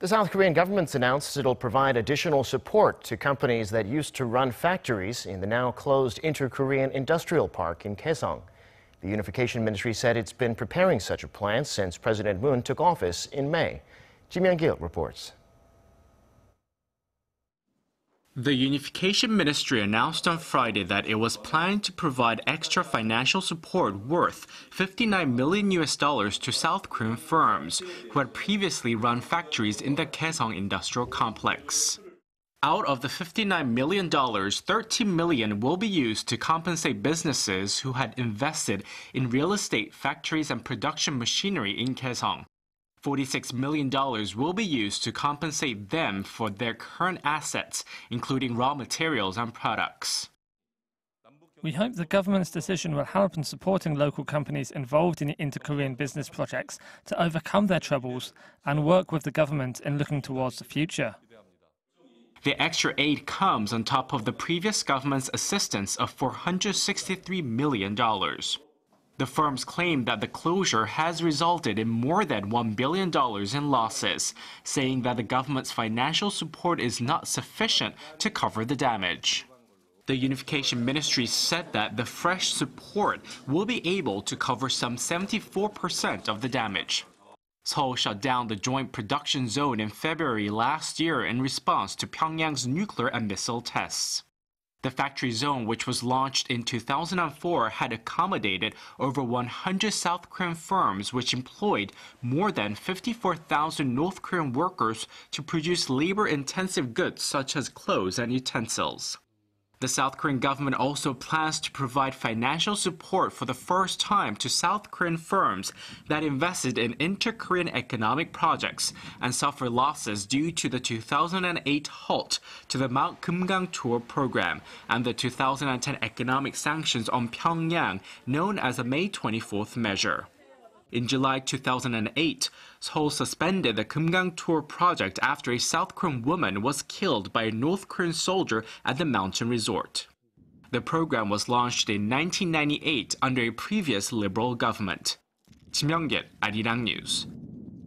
The South Korean government's announced it'll provide additional support to companies that used to run factories in the now closed Inter-Korean Industrial Park in Kaesong. The Unification Ministry said it's been preparing such a plan since President Moon took office in May. Myung-kil reports. The Unification Ministry announced on Friday that it was planning to provide extra financial support worth $59 million to South Korean firms who had previously run factories in the Kaesong Industrial Complex. Out of the $59 million, $13 million will be used to compensate businesses who had invested in real estate, factories, and production machinery in Kaesong. $46 million will be used to compensate them for their current assets, including raw materials and products. We hope the government's decision will help in supporting local companies involved in inter-Korean business projects to overcome their troubles and work with the government in looking towards the future. The extra aid comes on top of the previous government's assistance of $463 million. The firms claim that the closure has resulted in more than $1 billion in losses, saying that the government's financial support is not sufficient to cover the damage. The Unification Ministry said that the fresh support will be able to cover some 74% of the damage. Seoul shut down the joint production zone in February last year in response to Pyongyang's nuclear and missile tests. The factory zone, which was launched in 2004, had accommodated over 100 South Korean firms which employed more than 54,000 North Korean workers to produce labor-intensive goods such as clothes and utensils. The South Korean government also plans to provide financial support for the first time to South Korean firms that invested in inter-Korean economic projects and suffered losses due to the 2008 halt to the Mount Kumgang Tour program and the 2010 economic sanctions on Pyongyang, known as the May 24th measure. In July 2008, Seoul suspended the Kumgang Tour project after a South Korean woman was killed by a North Korean soldier at the mountain resort. The program was launched in 1998 under a previous liberal government. Myung-kil, Arirang News.